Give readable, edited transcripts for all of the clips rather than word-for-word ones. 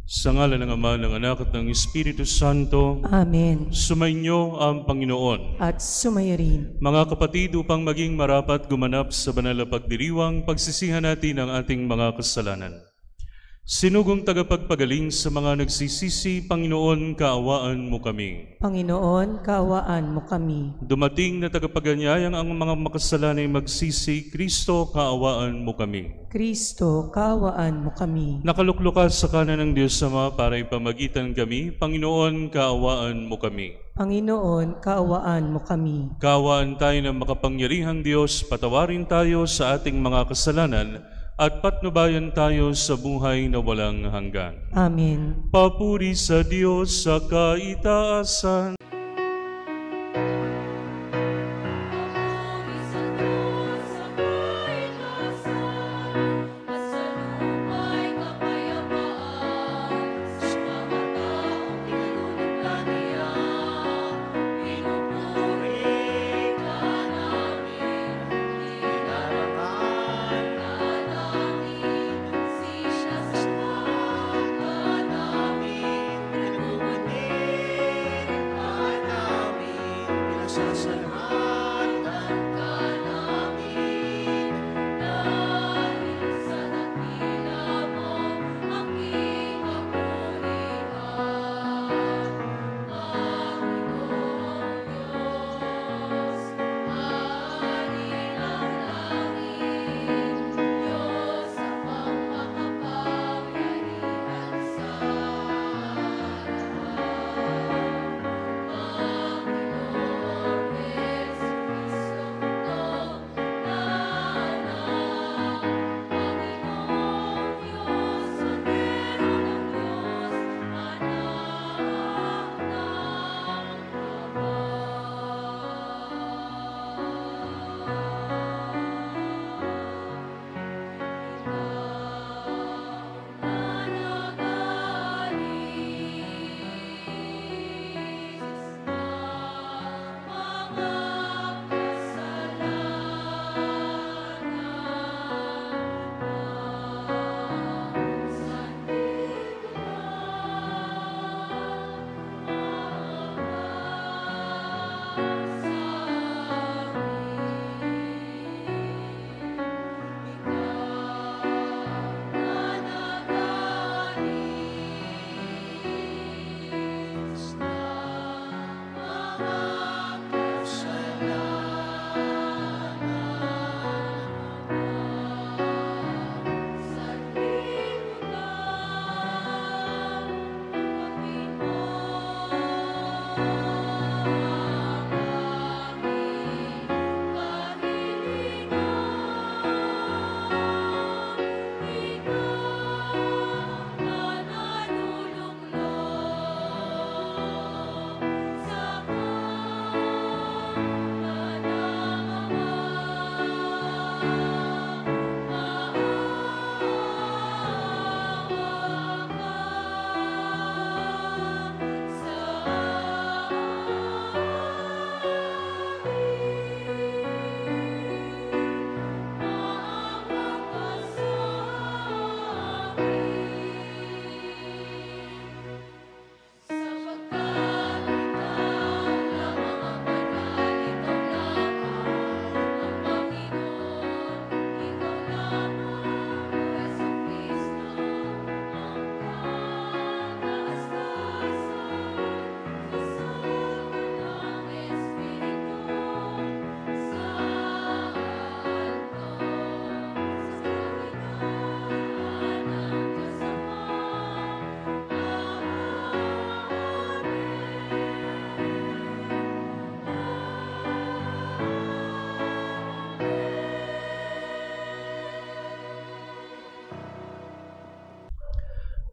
Sa ngalan ng Ama, ng Anak at ng Espiritu Santo, Amen. sumainyo ang Panginoon. At sumayo rin. Mga kapatid, upang maging marapat gumanap sa banal na pagdiriwang, pagsisihan natin ang ating mga kasalanan. Sinugong tagapagpagaling sa mga nagsisisi, Panginoon, kaawaan mo kami. Panginoon, kaawaan mo kami. Dumating na tagapaganyayang ang mga makasalanay magsisi, Kristo, kaawaan mo kami. Kristo, kaawaan mo kami. Nakaluklukas sa kanan ng Diyos Ama para ipamagitan kami, Panginoon, kaawaan mo kami. Panginoon, kaawaan mo kami. Kaawaan tayo ng makapangyarihang Diyos, patawarin tayo sa ating mga kasalanan, at patnubayan tayo sa buhay na walang hanggan. Amen. Papuri sa Diyos sa kaitaasan.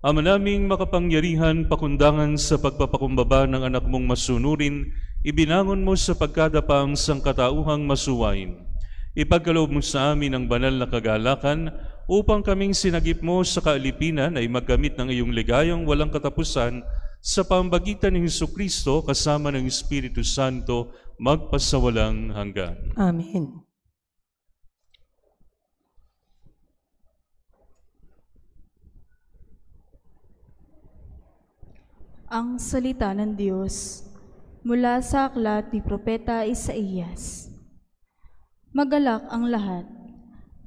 Ama naming makapangyarihan, pakundangan sa pagpapakumbaba ng anak mong masunurin, ibinangon mo sa pagkadapang sangkatauhang masuwain. Ipagkaloob mo sa amin ang banal na kagalakan upang kaming sinagip mo sa kaalipinan ay magkamit ng iyong ligayang walang katapusan sa pamamagitan ni Hesukristo kasama ng Espiritu Santo magpasawalang hanggan. Amen. Ang salita ng Diyos mula sa aklat ni Propeta Isaías. Magalak ang lahat.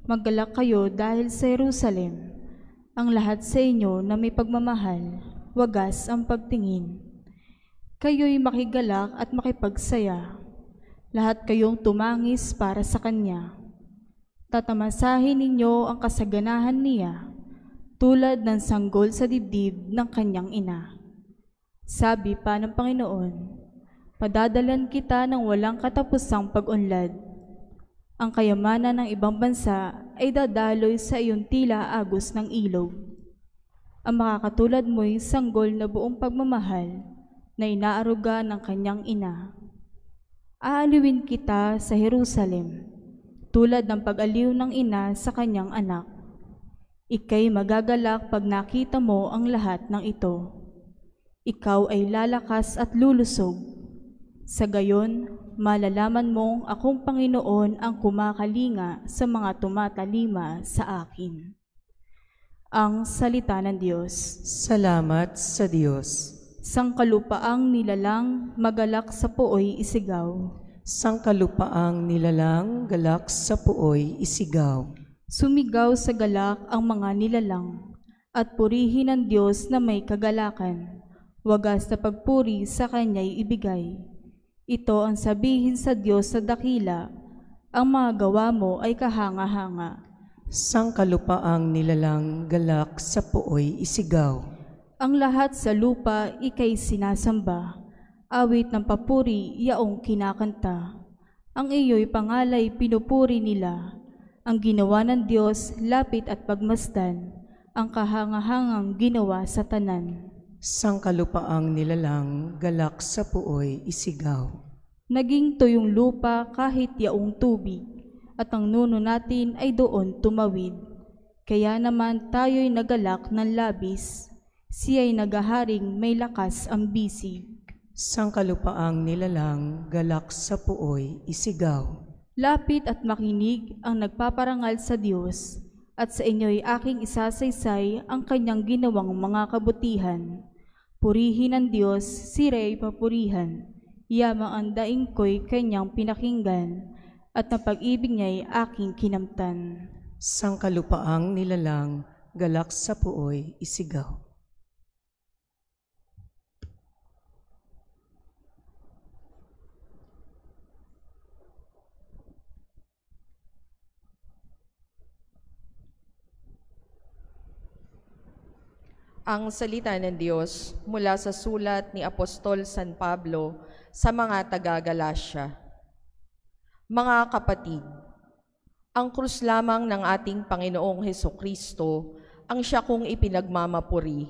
Magalak kayo dahil sa Jerusalem. Ang lahat sa inyo na may pagmamahal, wagas ang pagtingin. Kayo'y makigalak at makipagsaya. Lahat kayong tumangis para sa Kanya. Tatamasahin ninyo ang kasaganahan niya, tulad ng sanggol sa dibdib ng kanyang ina. Sabi pa ng Panginoon, padadalan kita ng walang katapusang pag-unlad. Ang kayamanan ng ibang bansa ay dadaloy sa iyong tila agos ng ilog. Ang makakatulad mo'y sanggol na buong pagmamahal na inaaruga ng kanyang ina. Aaliwin kita sa Jerusalem, tulad ng pag-aliw ng ina sa kanyang anak. Ika'y magagalak pag nakita mo ang lahat ng ito. Ikaw ay lalakas at lulusog. Sa gayon, malalaman mong akong Panginoon ang kumakalinga sa mga tumatalima sa akin. Ang salita ng Diyos. Salamat sa Diyos. Sangkalupaang nilalang, magalak sa puoy isigaw. Sangkalupaang nilalang, galak sa puoy isigaw. Sumigaw sa galak ang mga nilalang, at purihin ang Diyos na may kagalakan. Wagas na pagpuri sa Kanya'y ibigay. Ito ang sabihin sa Diyos sa dakila, ang mga gawa mo ay kahanga-hanga. Sangkalupaang nilalang, galak sa puoy isigaw. Ang lahat sa lupa ika'y sinasamba, awit ng papuri yaong kinakanta. Ang iyo'y pangalay pinupuri nila, ang ginawa ng Diyos lapit at pagmasdan, ang kahangahangang ginawa sa tanan. Sangkalupaang nilalang, galak sa puoy isigaw. Naging tuyong lupa kahit yaong tubig, at ang nuno natin ay doon tumawid. Kaya naman tayo'y nagalak ng labis, siya'y nagaharing may lakas ang bisig. Sangkalupaang nilalang, galak sa puoy isigaw. Lapit at makinig ang nagpaparangal sa Diyos, at sa inyo'y aking isasaysay ang kanyang ginawang mga kabutihan. Purihin ang Diyos, sira'y papurihan. Yamang ang daing ko'y kanyang pinakinggan, at ang pag-ibig niya'y aking kinamtan. Sangkalupaang nilalang, galak sa puoy isigaw. Ang salita ng Diyos mula sa sulat ni Apostol San Pablo sa mga taga-Galasya. Mga kapatid, ang krus lamang ng ating Panginoong Hesukristo ang siya kong ipinagmamapuri,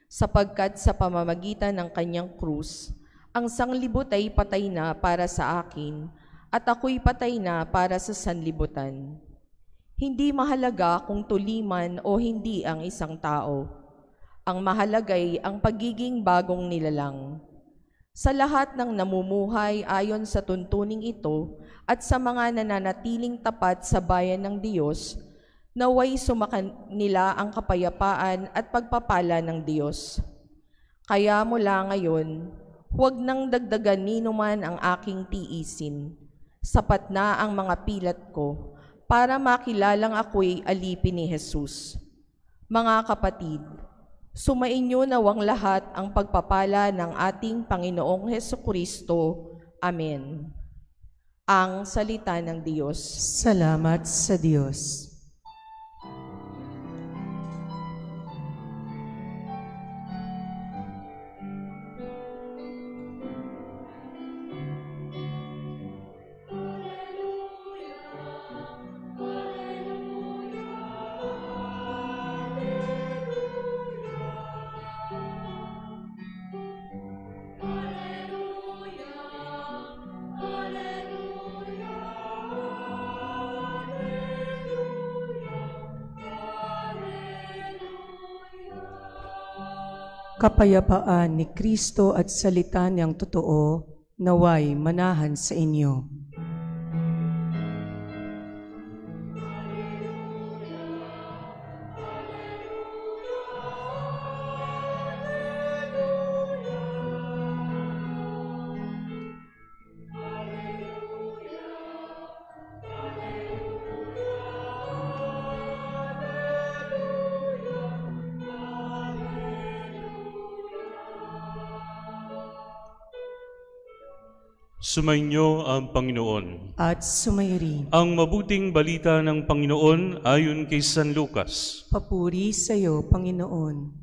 sapagkat sa pamamagitan ng kanyang krus, ang sanglibot ay patay na para sa akin at ako'y patay na para sa sanlibutan. Hindi mahalaga kung tuliman o hindi ang isang tao. Ang mahalagay ang pagiging bagong nilalang. Sa lahat ng namumuhay ayon sa tuntuning ito at sa mga nananatiling tapat sa bayan ng Diyos, naway sumakan nila ang kapayapaan at pagpapala ng Diyos. Kaya mula ngayon, huwag nang dagdagan ninuman ang aking tiisin. Sapat na ang mga pilat ko para makilalang ako'y alipin ni Jesus. Mga kapatid, sumainyo nawang lahat ang pagpapala ng ating Panginoong Hesukristo. Amen. Ang salita ng Diyos. Salamat sa Diyos. Kapayapaan ni Kristo at salita niyang totoo, naway manahan sa inyo. Sumainyo ang Panginoon. At sumairi. Ang mabuting balita ng Panginoon ayon kay San Lucas. Papuri sa iyo, Panginoon.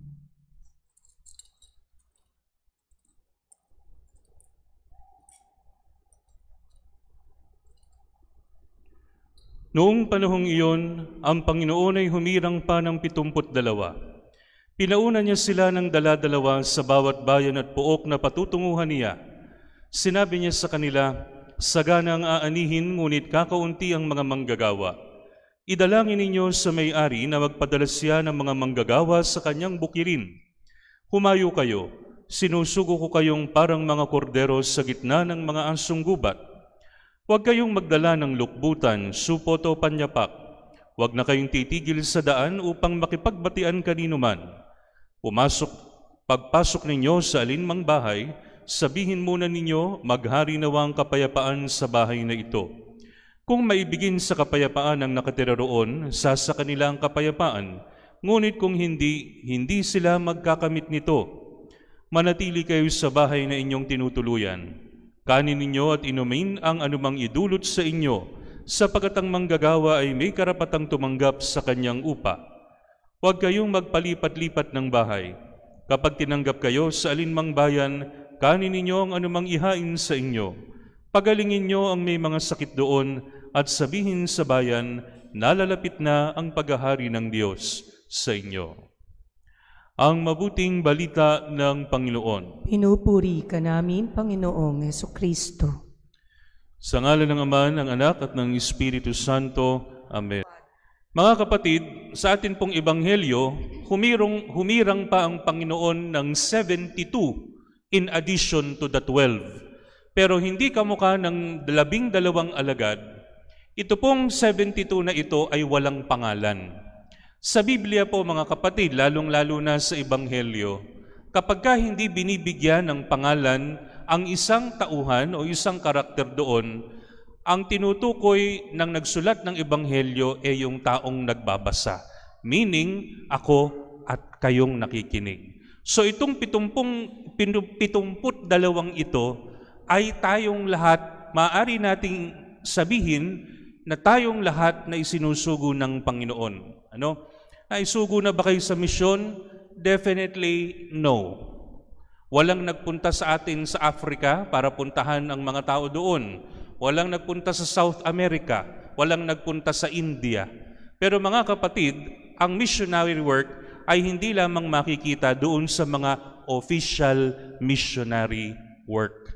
Noong panahong iyon, ang Panginoon ay humirang pa ng 72. Pinauna niya sila ng dala-dalawa sa bawat bayan at pook na patutunguhan niya. Sinabi niya sa kanila, sagana ang aanihin, ngunit kakaunti ang mga manggagawa. Idalangin ninyo sa may-ari na magpadala siya ng mga manggagawa sa kanyang bukirin. Humayo kayo, sinusugo ko kayong parang mga kordero sa gitna ng mga asong gubat. Huwag kayong magdala ng lukbutan, supot o panyapak. Huwag na kayong titigil sa daan upang makipagbatian kanino man. Pagpasok ninyo sa alinmang bahay, sabihin muna ninyo, maghari nawa ang kapayapaan sa bahay na ito. Kung maibigin sa kapayapaan ang nakatira roon, sasa kanila ang kapayapaan. Ngunit kung hindi sila magkakamit nito. Manatili kayo sa bahay na inyong tinutuluyan. Kanin ninyo at inumin ang anumang idulot sa inyo, sapagkat ang manggagawa ay may karapatang tumanggap sa kanyang upa. Huwag kayong magpalipat-lipat ng bahay. Kapag tinanggap kayo sa alinmang bayan, kanin ninyo ang anumang ihain sa inyo. Pagalingin nyo ang may mga sakit doon at sabihin sa bayan, nalalapit na ang paghahari ng Diyos sa inyo. Ang mabuting balita ng Panginoon. Pinupuri ka namin, Panginoong Hesukristo. Sa ngalan ng Ama, ng Anak at ng Espiritu Santo. Amen. Mga kapatid, sa atin pong ebanghelyo, humirang pa ang Panginoon ng 72 in addition to the 12. Pero hindi kamukha ng 12 alagad. Ito pong 72 na ito ay walang pangalan. Sa Biblia po mga kapatid, lalong-lalo na sa Ebanghelyo, kapag hindi binibigyan ng pangalan ang isang tauhan o isang karakter doon, ang tinutukoy ng nagsulat ng Ebanghelyo ay yung taong nagbabasa. Meaning, ako at kayong nakikinig. So itong 72 ito ay tayong lahat, maaari nating sabihin na tayong lahat na isinusugo ng Panginoon. Ano? Naisugo na ba kayo sa misyon? Definitely no. Walang nagpunta sa atin sa Africa para puntahan ang mga tao doon. Walang nagpunta sa South America. Walang nagpunta sa India. Pero mga kapatid, ang missionary work ay hindi lamang makikita doon sa mga official missionary work.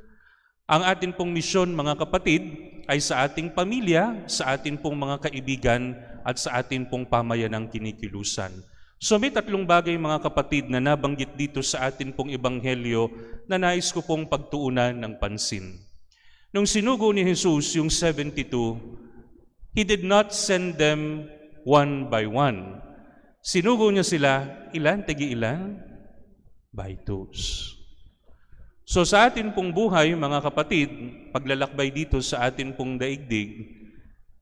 Ang atin pong misyon, mga kapatid, ay sa ating pamilya, sa atin pong mga kaibigan, at sa atin pong pamayanang kinikilusan. So may tatlong bagay, mga kapatid, na nabanggit dito sa atin pong ebanghelyo na nais ko pong pagtuunan ng pansin. Nung sinugo ni Jesus yung 72, He did not send them one by one. Sinugo niya sila, ilan, tagi-ilan? By twos. So sa atin pong buhay, mga kapatid, paglalakbay dito sa atin pong daigdig,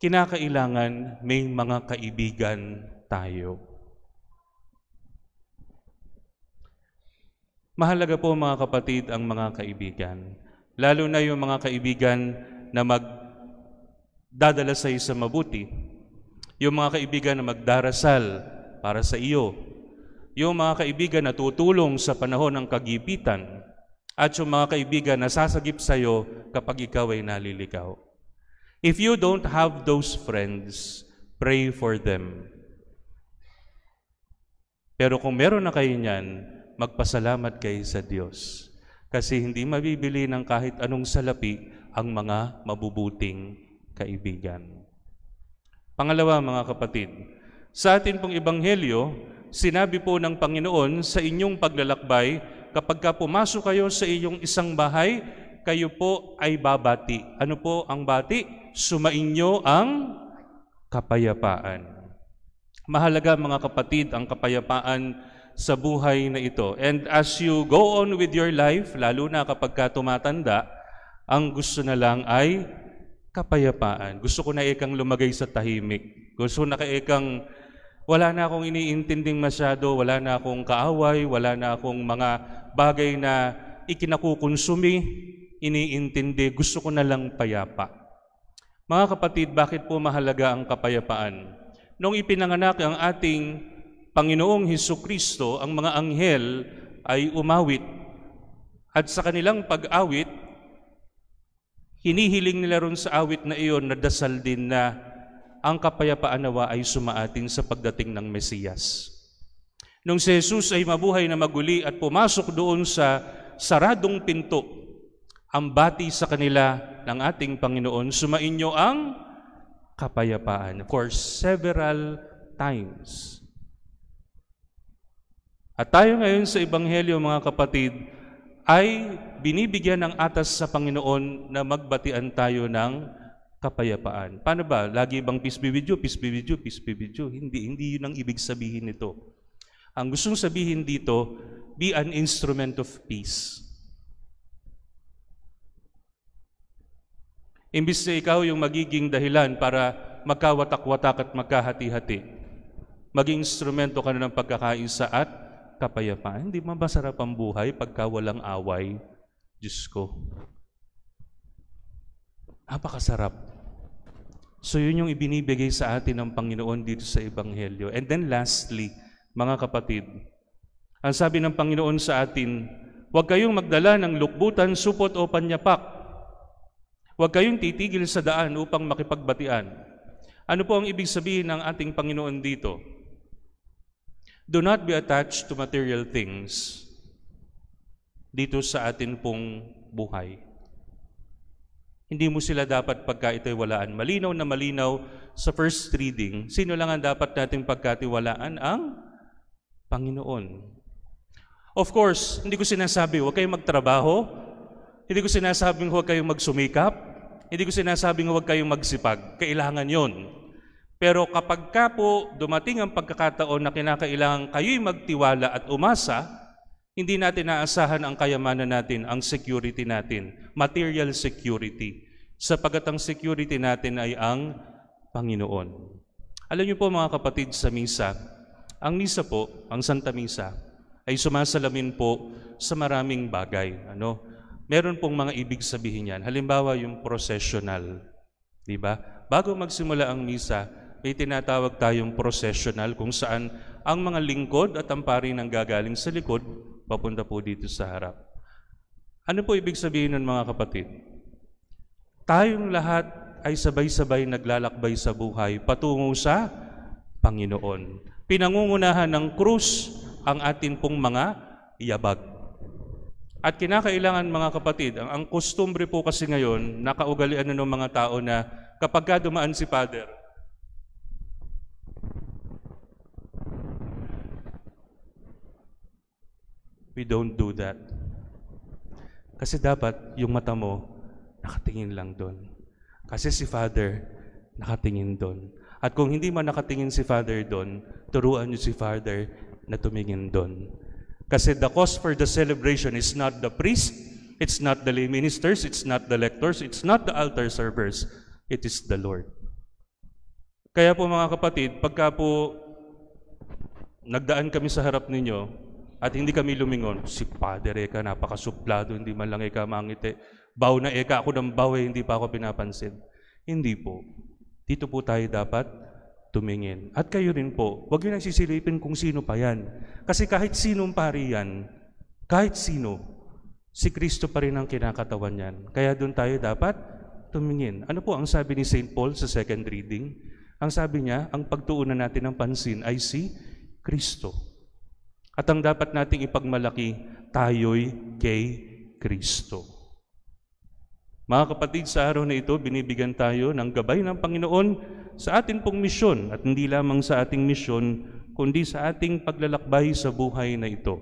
kinakailangan may mga kaibigan tayo. Mahalaga po mga kapatid ang mga kaibigan. Lalo na yung mga kaibigan na magdadala sa iyo sa mabuti. Yung mga kaibigan na magdarasal para sa iyo. Yung mga kaibigan na tutulong sa panahon ng kagipitan. At yung mga kaibigan na sasagip sa iyo kapag ikaw ay naliligaw. If you don't have those friends, pray for them. Pero kung meron na kayo niyan, magpasalamat kayo sa Diyos. Kasi hindi mabibili ng kahit anong salapi ang mga mabubuting kaibigan. Pangalawa, mga kapatid, sa atin pong ebanghelyo, sinabi po ng Panginoon sa inyong paglalakbay, kapag ka pumasok kayo sa iyong isang bahay, kayo po ay babati. Ano po ang bati? Sumainyo ang kapayapaan. Mahalaga mga kapatid ang kapayapaan sa buhay na ito. And as you go on with your life, lalo na kapag ka tumatanda, ang gusto na lang ay kapayapaan. Gusto ko na ikang lumagay sa tahimik. Gusto na ikang wala na akong iniintinding masyado, wala na akong kaaway, wala na akong mga bagay na ikinakukonsumi. iniintindi, gusto ko na lang payapa. Mga kapatid, bakit po mahalaga ang kapayapaan? Nung ipinanganak ang ating Panginoong Hesukristo, ang mga anghel ay umawit. At sa kanilang pag-awit, hinihiling nila ron sa awit na iyon na dasal din na ang kapayapaan nawa ay sumaatin sa pagdating ng Mesiyas. Nung si Jesus ay mabuhay na maguli at pumasok doon sa saradong pinto, ang bati sa kanila ng ating Panginoon, sumainyo ang kapayapaan for several times. At tayo ngayon sa Ebanghelyo, mga kapatid, ay binibigyan ng atas sa Panginoon na magbatian tayo ng kapayapaan. Paano ba? Lagi bang peace be with you, peace be with you, peace be with you? Hindi yun ang ibig sabihin nito. Ang gustong sabihin dito, be an instrument of peace. Imbis na ikaw yung magiging dahilan para magkawatak-watak at magkahati-hati, maging instrumento ka na ng pagkakaisa at kapayapaan. Hindi masarap ang buhay pagka walang away. Diyos ko. Napakasarap. So yun yung ibinibigay sa atin ng Panginoon dito sa Ebanghelyo. And then lastly, mga kapatid, ang sabi ng Panginoon sa atin, huwag kayong magdala ng lukbutan, supot o panyapak. Huwag kayong titigil sa daan upang makipagbatian. Ano po ang ibig sabihin ng ating Panginoon dito? Do not be attached to material things dito sa atin pong buhay. Hindi mo sila dapat pagka ito'y walaan. Malinaw na malinaw sa first reading, sino lang ang dapat nating pagkatiwalaan? Ang Panginoon. Of course, hindi ko sinasabi huwag kayong magtrabaho, hindi ko sinasabing huwag kayong magsumikap, hindi ko sinasabing huwag kayong magsipag. Kailangan yon. Pero kapag ka po dumating ang pagkakataon na kinakailangan kayo'y magtiwala at umasa, hindi natin naasahan ang kayamanan natin, ang security natin, material security, sapagat ang security natin ay ang Panginoon. Alam niyo po mga kapatid sa misa, ang misa po, ang Santa Misa, ay sumasalamin po sa maraming bagay. Meron pong mga ibig sabihin yan. Halimbawa yung processional. Diba? Bago magsimula ang misa, may tinatawag tayong processional kung saan ang mga lingkod at ang pari nang gagaling sa likod, papunta po dito sa harap. Ano po ibig sabihin ng mga kapatid? Tayong lahat ay sabay-sabay naglalakbay sa buhay patungo sa Panginoon. Pinangungunahan ng krus ang atin pong mga yabag. At kinakailangan mga kapatid, ang kustumbre po kasi ngayon, nakaugalian na ng mga tao na kapag dumaan si Father, we don't do that. Kasi dapat yung mata mo nakatingin lang doon. Kasi si Father nakatingin doon. At kung hindi man nakatingin si Father doon, turuan niyo si Father na tumingin doon. Kasi the cause for the celebration is not the priest, it's not the lay ministers, it's not the lectors, it's not the altar servers, it is the Lord. Kaya po mga kapatid, pagka po nagdaan kami sa harap ninyo at hindi kami lumingon, si Father Eka napakasuplado, hindi man lang Eka mangiti, baw na Eka ako ng baw hindi pa ako pinapansin. Hindi po. Dito po tayo dapat tumingin. At kayo rin po, huwag yun ang sisilipin kung sino pa yan. Kasi kahit sinong pari yan, kahit sino, si Kristo pa rin ang kinakatawan yan. Kaya doon tayo dapat tumingin. Ano po ang sabi ni St. Paul sa second reading? Ang sabi niya, ang pagtuunan natin ng pansin ay si Kristo. At ang dapat nating ipagmalaki, tayo'y kay Kristo. Mga kapatid, sa araw na ito, binibigyan tayo ng gabay ng Panginoon sa atin pong misyon, at hindi lamang sa ating misyon, kundi sa ating paglalakbay sa buhay na ito.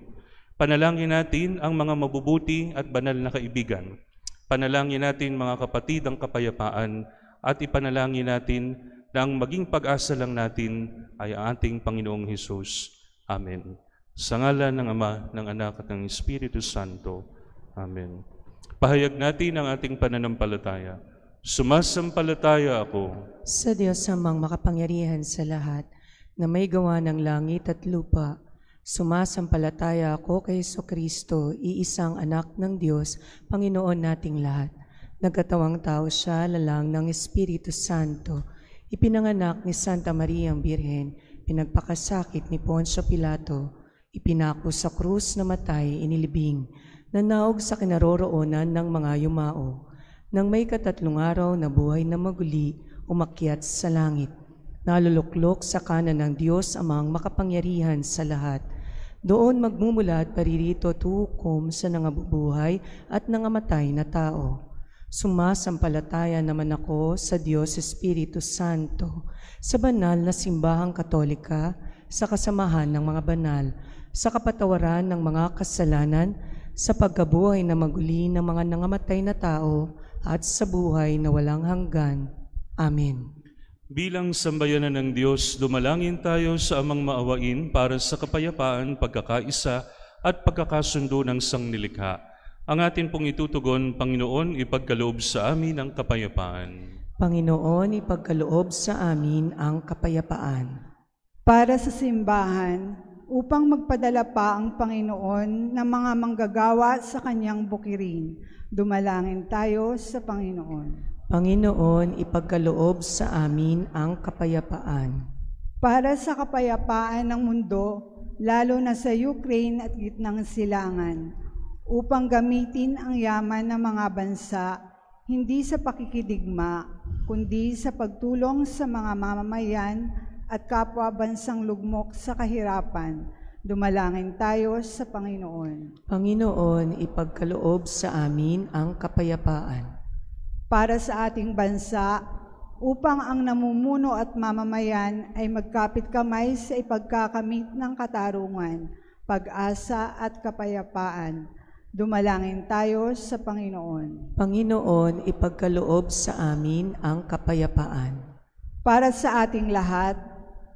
Panalangin natin ang mga mabubuti at banal na kaibigan. Panalangin natin mga kapatid ang kapayapaan, at ipanalangin natin na ang maging pag-asa lang natin ay ang ating Panginoong Hesus. Amen. Sa ngalan ng Ama, ng Anak at ng Espiritu Santo. Amen. Pahayag natin ang ating pananampalataya. Sumasampalataya ako sa Diyos amang makapangyarihan sa lahat, na may gawa ng langit at lupa. Sumasampalataya ako kay Jesucristo, iisang anak ng Diyos, Panginoon nating lahat. Nagkatawang tao siya, lalang ng Espiritu Santo. Ipinanganak ni Santa Maria ang Birhen, pinagpakasakit ni Poncio Pilato, ipinako sa krus na matay, inilibing, nanaog sa kinaroroonan ng mga yumao. Nang may katatlong araw na buhay na maguli, umakyat sa langit. Naluluklok sa kanan ng Diyos Amang makapangyarihan sa lahat. Doon magmumula at paririto tukom sa nangabubuhay at nangamatay na tao. Sumasampalataya naman ako sa Diyos Espiritu Santo, sa banal na simbahang katolika, sa kasamahan ng mga banal, sa kapatawaran ng mga kasalanan, sa pagkabuhay na maguli ng mga nangamatay na tao, at sa buhay na walang hanggan. Amen. Bilang sambayanan ng Diyos, dumalangin tayo sa Amang maawain para sa kapayapaan, pagkakaisa at pagkakasundo ng sangnilikha. Ang atin pong itutugon, Panginoon, ipagkaloob sa amin ang kapayapaan. Panginoon, ipagkaloob sa amin ang kapayapaan. Para sa simbahan, upang magpadala pa ang Panginoon ng mga manggagawa sa kanyang bukirin, dumalangin tayo sa Panginoon. Panginoon, ipagkaloob sa amin ang kapayapaan. Para sa kapayapaan ng mundo, lalo na sa Ukraine at gitnang silangan, upang gamitin ang yaman ng mga bansa, hindi sa pakikidigma, kundi sa pagtulong sa mga mamamayan at kapwa-bansang lugmok sa kahirapan. Dumalangin tayo sa Panginoon. Panginoon, ipagkaloob sa amin ang kapayapaan. Para sa ating bansa, upang ang namumuno at mamamayan ay magkapit kamay sa ipagkakamit ng katarungan, pag-asa at kapayapaan. Dumalangin tayo sa Panginoon. Panginoon, ipagkaloob sa amin ang kapayapaan. Para sa ating lahat,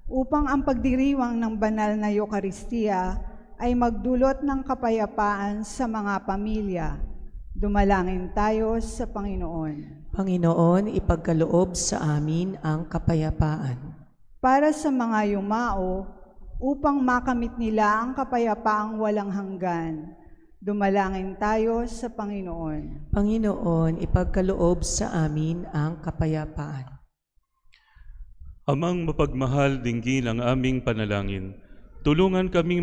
upang ang pagdiriwang ng banal na Eukaristiya ay magdulot ng kapayapaan sa mga pamilya. Dumalangin tayo sa Panginoon. Panginoon, ipagkaloob sa amin ang kapayapaan. Para sa mga yumao, upang makamit nila ang kapayapaang walang hanggan. Dumalangin tayo sa Panginoon. Panginoon, ipagkaloob sa amin ang kapayapaan. Amang mapagmahal, dinggin ang aming panalangin. Tulungan kaming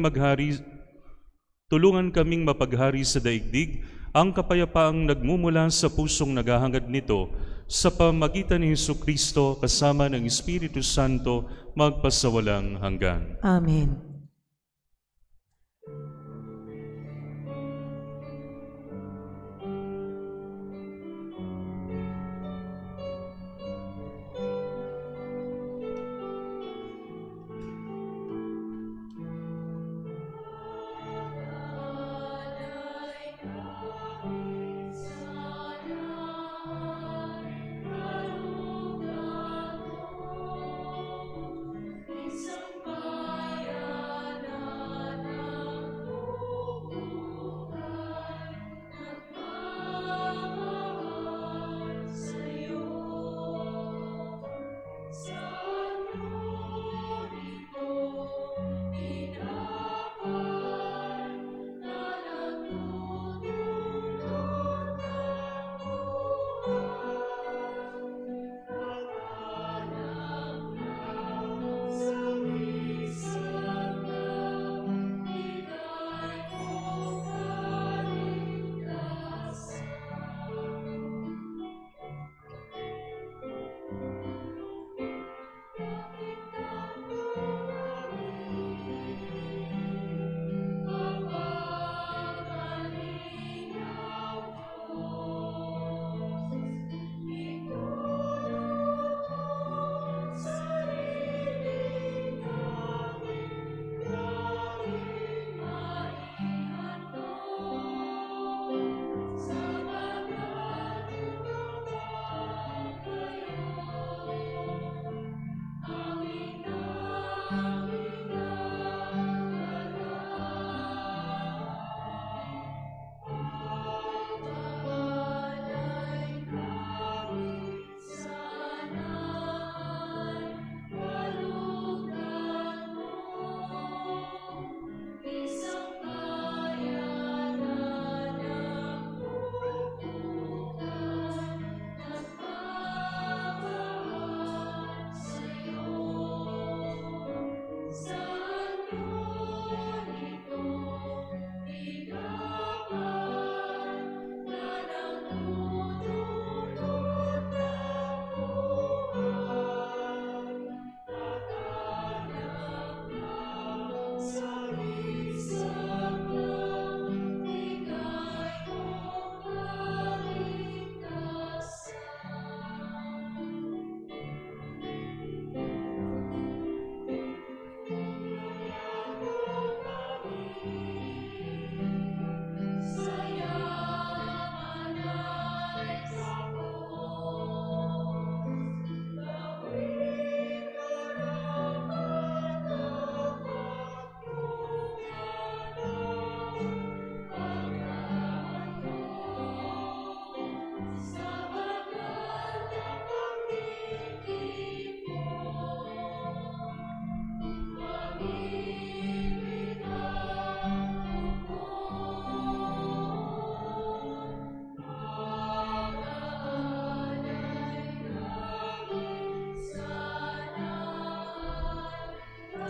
mapaghari sa daigdig ang kapayapaang nagmumula sa pusong naghahangad nito sa pamagitan ni Jesucristo kasama ng Espiritu Santo magpasawalang hanggan. Amen.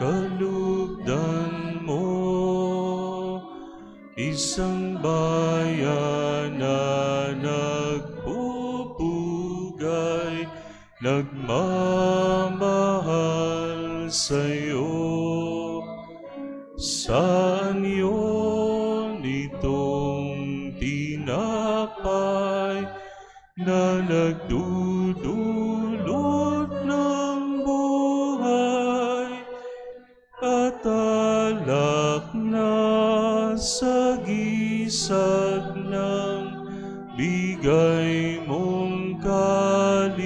kalugdan mo. Isang bayan na nagpupugay, nagmamahal sa'yo. Saan yun itong tinapay na nagdudulot ng buhay, at alak na sa gisag ng bigay mong kaligtasan.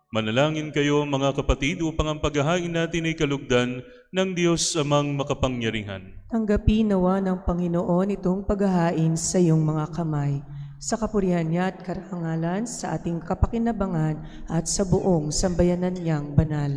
Manalangin kayo mga kapatid upang ang paghahain natin ay kalugdan ng Diyos Amang makapangyarihan. Tanggapin nawa ng Panginoon itong paghahain sa iyong mga kamay, sa kapurihan niya at karangalan, sa ating kapakinabangan at sa buong sambayanan niyang banal.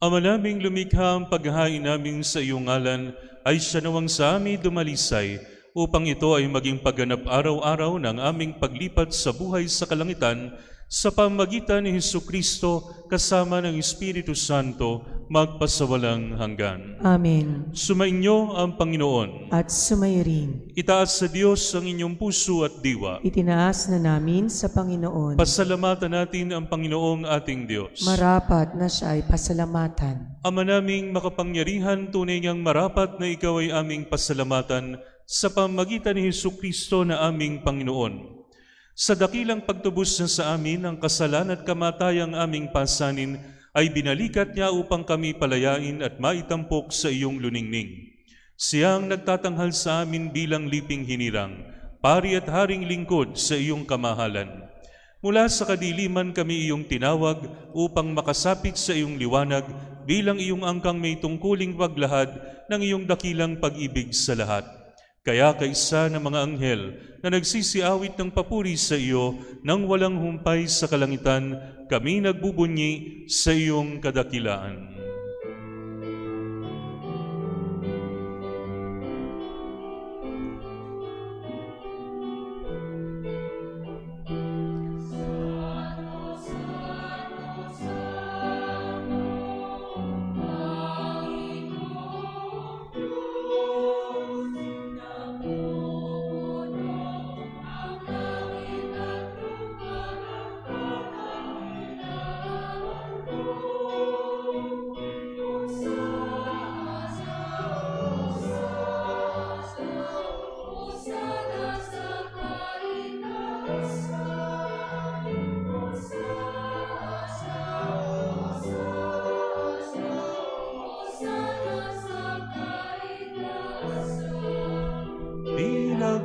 Ama naming lumikha, ang paghahain namin sa iyong ngalan ay siya nawang sa amin dumalisay, upang ito ay maging pagganap araw-araw ng aming paglipat sa buhay sa kalangitan, sa pamagitan ni Hesukristo kasama ng Espiritu Santo, magpasawalang hanggan. Amen. Sumainyo ang Panginoon. At sumayo rin. Itaas sa Diyos ang inyong puso at diwa. Itinaas na namin sa Panginoon. Pasalamatan natin ang Panginoong ating Diyos. Marapat na siya ay pasalamatan. Ama naming makapangyarihan, tunay ngang marapat na ikaw ay aming pasalamatan sa pamagitan ni Hesukristo na aming Panginoon. Sa dakilang pagtubos niya sa amin, ang kasalan at kamatayang aming pasanin ay binalikat niya upang kami palayain at maitampok sa iyong luningning. Siyang nagtatanghal sa amin bilang liping hinirang, pari at haring lingkod sa iyong kamahalan. Mula sa kadiliman kami iyong tinawag upang makasapit sa iyong liwanag bilang iyong angkang may tungkuling paglahad ng iyong dakilang pag-ibig sa lahat. Kaya kaisa ng mga anghel na nagsisiawit ng papuri sa iyo nang walang humpay sa kalangitan, kami nagbubunyi sa iyong kadakilaan.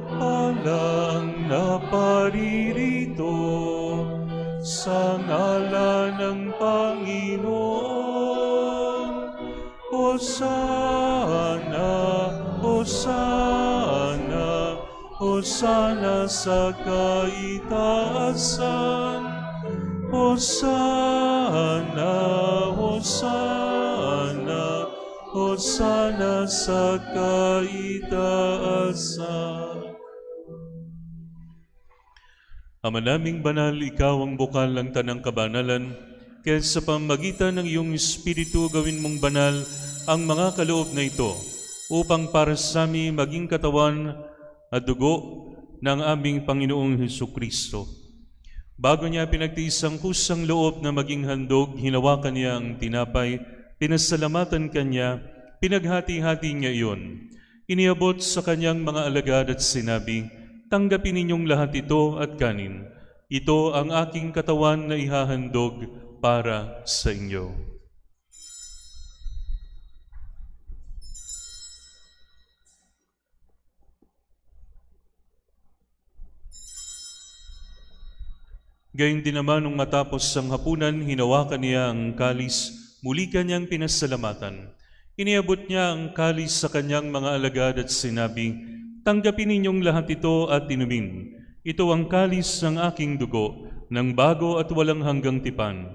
Pinagpalang naparirito sa ngalan ng Panginoon. Hosana, Hosana, Hosana sa kaitaasan. Hosana, Hosana, Hosana sa kaitaasan. Ama naming banal, ikaw ang bukal ng tanang kabanalan, kaya sa pamagitan ng iyong Espiritu gawin mong banal ang mga kaloob na ito, upang para sa amin maging katawan at dugo ng aming Panginoong Hesukristo. Bago niya pinagtiis ang kusang loob na maging handog, hinawakan niya ang tinapay, pinasalamatan kanya, pinaghati-hati niya iyon. Iniabot sa kanyang mga alagad at sinabi, "Tanggapin ninyong lahat ito at kanin. Ito ang aking katawan na ihahandog para sa inyo." Gayun din naman nung matapos ang hapunan, hinawakan niya ang kalis, muli kanyang pinasalamatan. Iniabot niya ang kalis sa kanyang mga alagad at sinabi, "Tanggapin ninyong lahat ito at inumin. Ito ang kalis ng aking dugo, ng bago at walang hanggang tipan.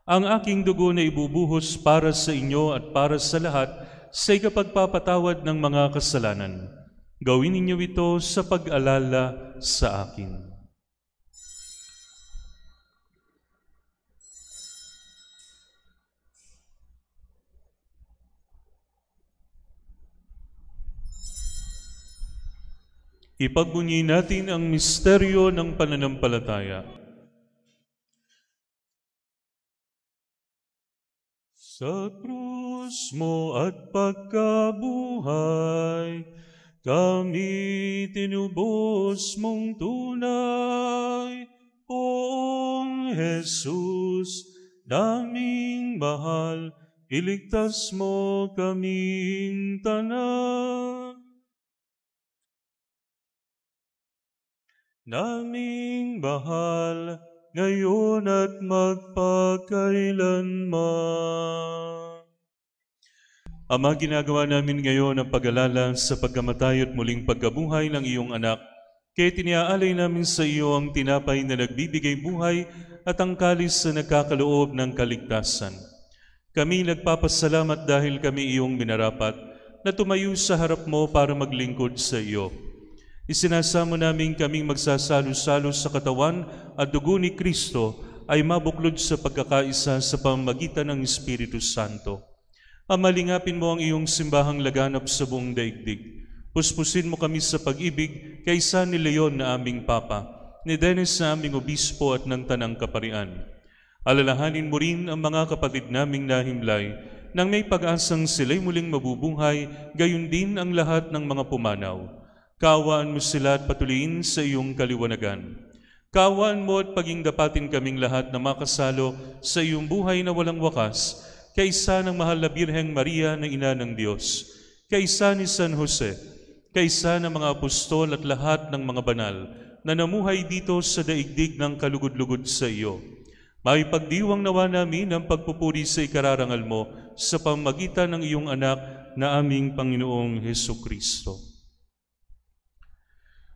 Ang aking dugo na ibubuhos para sa inyo at para sa lahat sa ikapagpapatawad ng mga kasalanan. Gawin ninyo ito sa pag-alala sa akin." Ipagbunyi natin ang misteryo ng pananampalataya. Sa krus mo at pagkabuhay, kami tinubos mong tunay. Poong Jesus, naming mahal, iligtas mo kaming tanan. Naming mahal, ngayon at magpakailanman. Ama, ginagawa namin ngayon ang pag-alala sa pagkamatay at muling pagkabuhay ng iyong anak. Kaya tiniaalay namin sa iyo ang tinapay na nagbibigay buhay at ang kalis na nagkakaloob ng kaligtasan. Kami nagpapasalamat dahil kami iyong minarapat na tumayo sa harap mo para maglingkod sa iyo. Isinasamo namin kaming magsasalo-salo sa katawan at dugo ni Kristo ay mabuklod sa pagkakaisa sa pamamagitan ng Espiritu Santo. Amalingapin mo ang iyong simbahang laganap sa buong daigdig. Puspusin mo kami sa pag-ibig kaysa ni Leon na aming Papa, ni Dennis na aming Obispo at ng Tanang Kaparian. Alalahanin mo rin ang mga kapatid naming nahimlay nang may pag-asang sila'y muling mabubuhay, gayon din ang lahat ng mga pumanaw. Kaawaan mo sila at patuloyin sa iyong kaliwanagan. Kaawaan mo at paging dapatin kaming lahat na makasalo sa iyong buhay na walang wakas, kaysa ng mahal na Birheng Maria na Ina ng Diyos, kaysa ni San Jose, kaysa ng mga apostol at lahat ng mga banal na namuhay dito sa daigdig ng kalugod-lugod sa iyo. May pagdiwang nawa namin ang pagpupuri sa ikararangal mo sa pamamagitan ng iyong anak na aming Panginoong Hesukristo.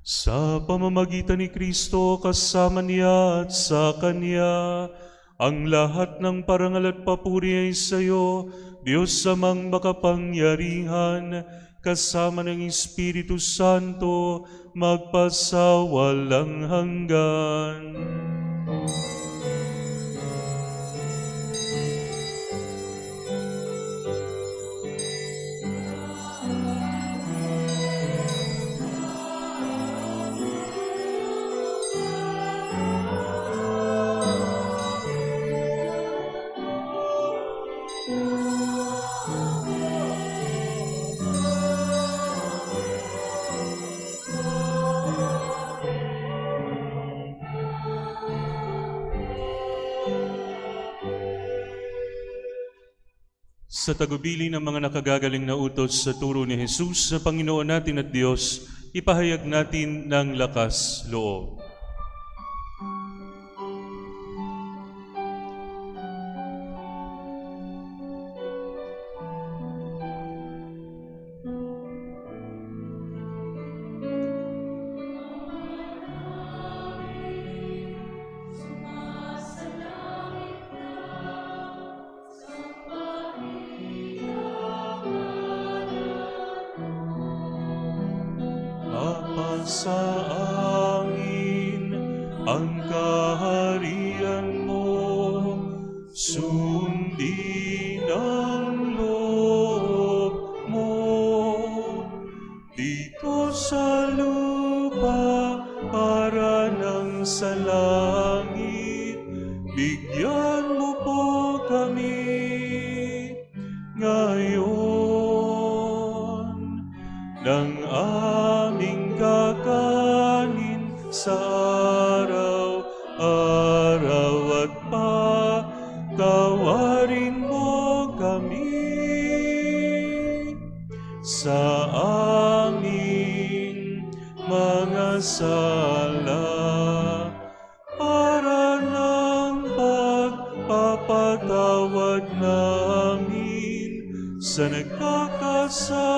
Sa pamamagitan ni Kristo, kasama niya at sa Kanya, ang lahat ng parangal at papuri ay sa iyo, Diyos amang makapangyarihan, kasama ng Espiritu Santo, magpasawalang hanggan. Sa tagubili ng mga nakagagaling na utos sa turo ni Jesus sa Panginoon natin at Diyos, ipahayag natin ng lakas loob. Sa angin ang kaharian mo, sundin ang loob mo. Dito sa lupa para nang sa langit, bigyan mo po kami ngayon ng aming kakanin sa araw-araw at patawarin mo kami sa aming mga sala para ng pagpapatawad namin sa nagkakasala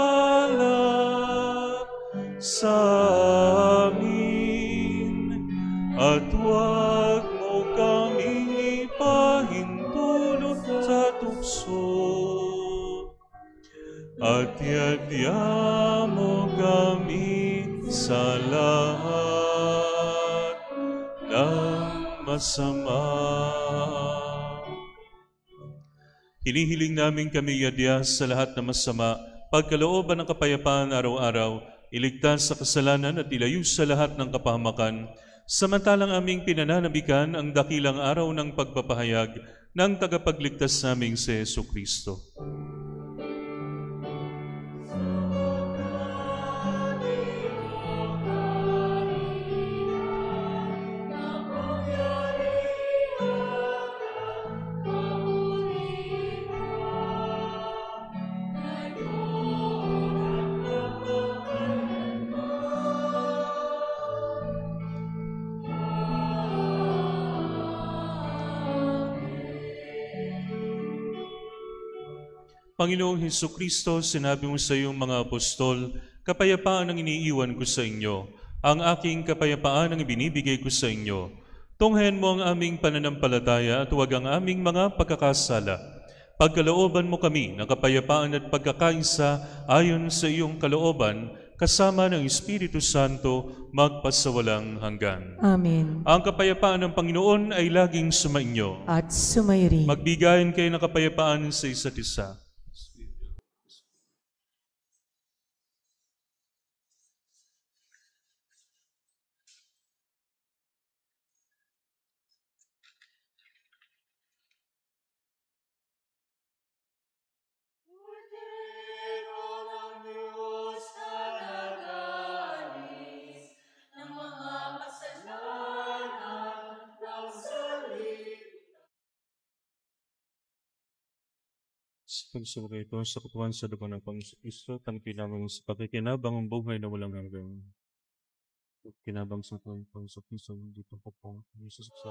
sa amin, at huwag mo kaming ipahintulot sa tukso, at yadya mo kami sa lahat ng masama. Hinihiling namin kami yadya sa lahat ng masama, pagkalooban ng kapayapaan araw-araw, iligtas sa kasalanan at ilayo sa lahat ng kapahamakan, samantalang aming pinananabikan ang dakilang araw ng pagpapahayag ng tagapagligtas naming si Jesucristo. Panginoong Hesukristo, sinabi mo sa iyong mga apostol, kapayapaan ang iniiwan ko sa inyo, ang aking kapayapaan ang ibinibigay ko sa inyo. Tunghayan mo ang aming pananampalataya at huwag ang aming mga pagkakasala. Pagkalooban mo kami ng kapayapaan at pagkakaisa ayon sa iyong kalooban, kasama ng Espiritu Santo, magpasawalang hanggan. Amen. Ang kapayapaan ng Panginoon ay laging sumainyo. At sumayo rin. Magbigayan kayo ng kapayapaan sa isa't isa. Pagsuri ito sa kutuan sa dugo ng Panginoon Kristo, tangkin namin sa pagkikinabang ang buhay na walang hanggan. Kinabang sa Panginoon Kristo, dito po po, Jesus sa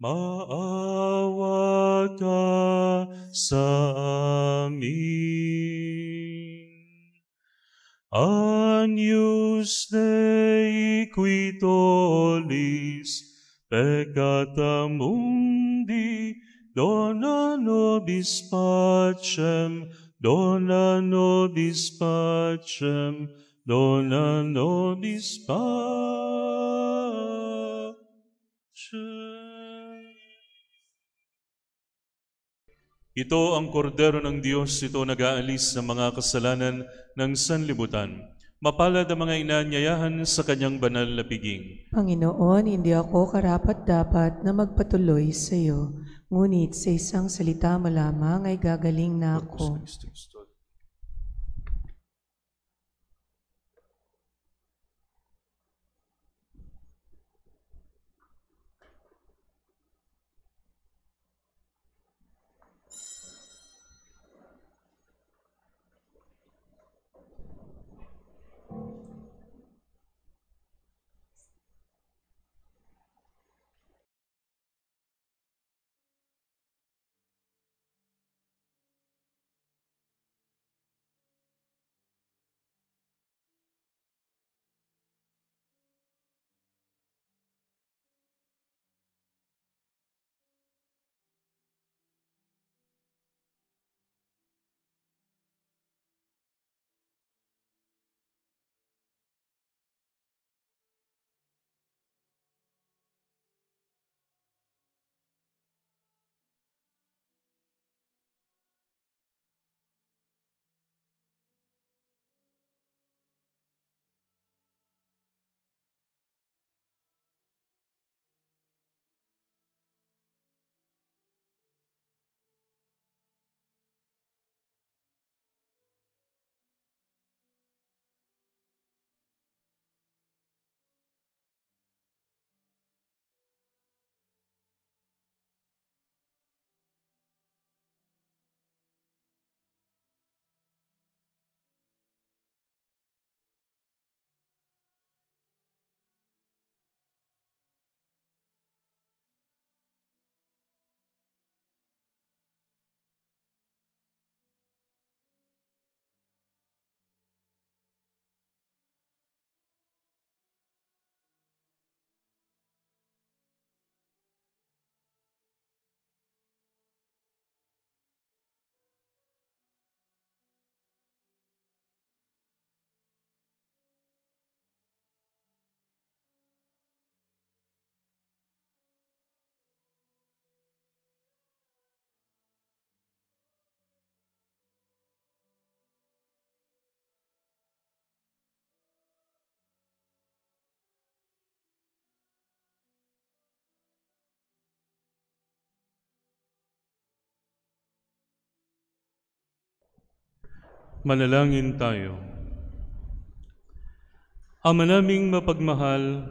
maawa ka sa amin. Agnus Dei qui tollis peccata mundi, dona nobis pacem, dona nobis pacem, dona nobis pacem. Ito ang kordero ng Diyos, ito nag-aalis ng mga kasalanan ng sanlibutan. Mapalad ang mga inaanyayahan sa kanyang banal na piging. Panginoon, hindi ako karapat-dapat na magpatuloy sa iyo, ngunit sa isang salita mo lamang ay gagaling na ako. Manalangin tayo. Ama naming mapagmahal,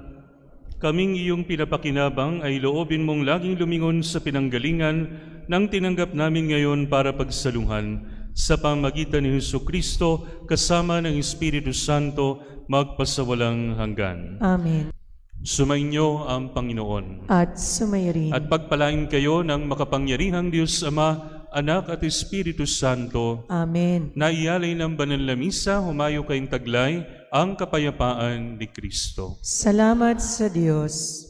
kaming iyong pinapakinabang ay loobin mong laging lumingon sa pinanggalingan ng tinanggap namin ngayon para pagsaluhan sa pamagitan ni Jesucristo kasama ng Espiritu Santo magpasawalang hanggan. Amen. Sumainyo ang Panginoon. At sumayo rin. At pagpalain kayo ng makapangyarihang Diyos Ama, Anak at Espiritu Santo. Amen. Naiyalay ng banal na misa, humayo kayong taglay ang kapayapaan ni Kristo. Salamat sa Diyos.